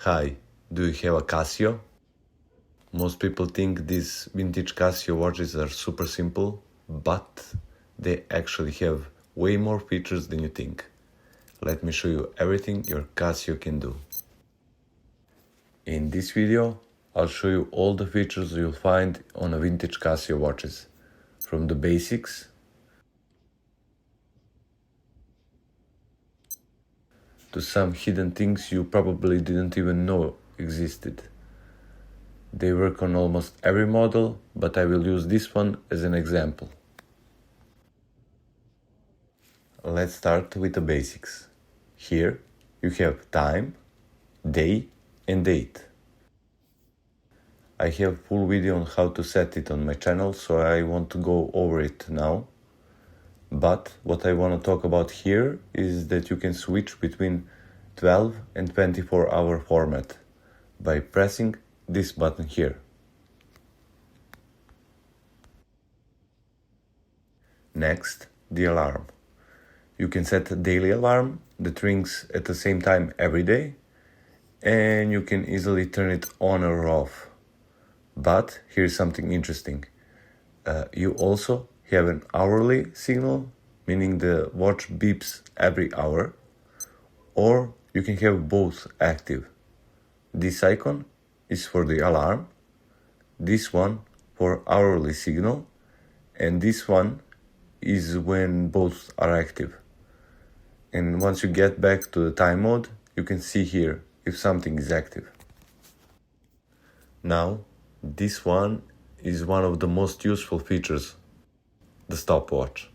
Hi, do you have a Casio? Most people think these vintage Casio watches are super simple, but they actually have way more features than you think. Let me show you everything your Casio can do. In this video, I'll show you all the features you'll find on a vintage Casio watches, from the basics to some hidden things you probably didn't even know existed. They work on almost every model, but I will use this one as an example. Let's start with the basics. Here you have time, day and date. I have full video on how to set it on my channel, so I won't go over it now. But what I want to talk about here is that you can switch between 12 and 24-hour format by pressing this button here. Next, the alarm. You can set a daily alarm that rings at the same time every day, and you can easily turn it on or off. But here's something interesting. You also have an hourly signal, meaning the watch beeps every hour, or you can have both active. This icon is for the alarm, this one for hourly signal, and this one is when both are active. And once you get back to the time mode, you can see here if something is active. Now, this one is one of the most useful features, the stopwatch.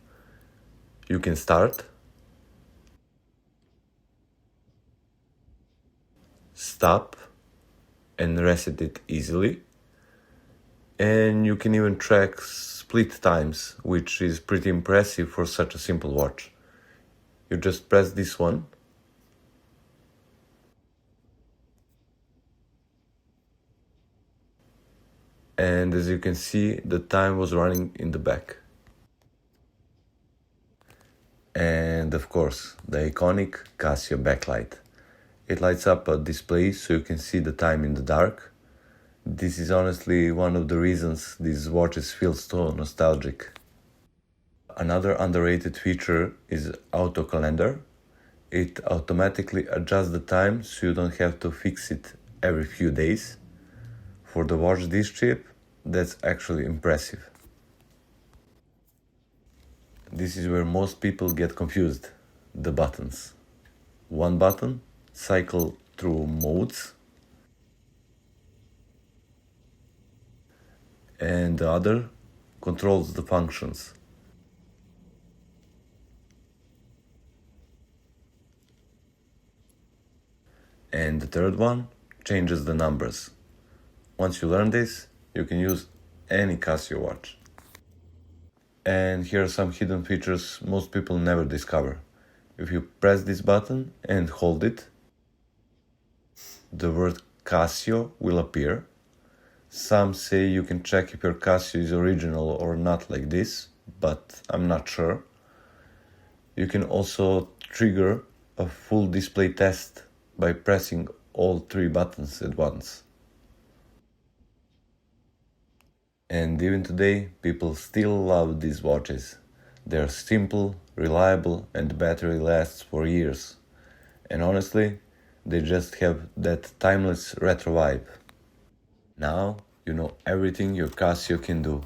You can start, stop, and reset it easily. And you can even track split times, which is pretty impressive for such a simple watch. You just press this one, and as you can see, the time was running in the back. And of course, the iconic Casio Backlight. It lights up a display so you can see the time in the dark. This is honestly one of the reasons these watches feel so nostalgic. Another underrated feature is auto calendar. It automatically adjusts the time so you don't have to fix it every few days. For the watch this cheap, that's actually impressive. This is where most people get confused, the buttons. One button cycles through modes, and the other controls the functions. And the third one changes the numbers. Once you learn this, you can use any Casio watch. And here are some hidden features most people never discover. If you press this button and hold it, the word Casio will appear. Some say you can check if your Casio is original or not like this, but I'm not sure. You can also trigger a full display test by pressing all three buttons at once. And even today, people still love these watches. They're simple, reliable, and the battery lasts for years. And honestly, they just have that timeless retro vibe. Now, you know everything your Casio can do.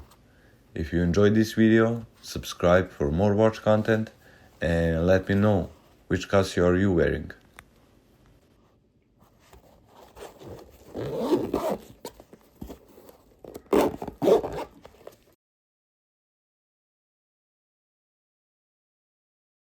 If you enjoyed this video, subscribe for more watch content and let me know which Casio are you wearing.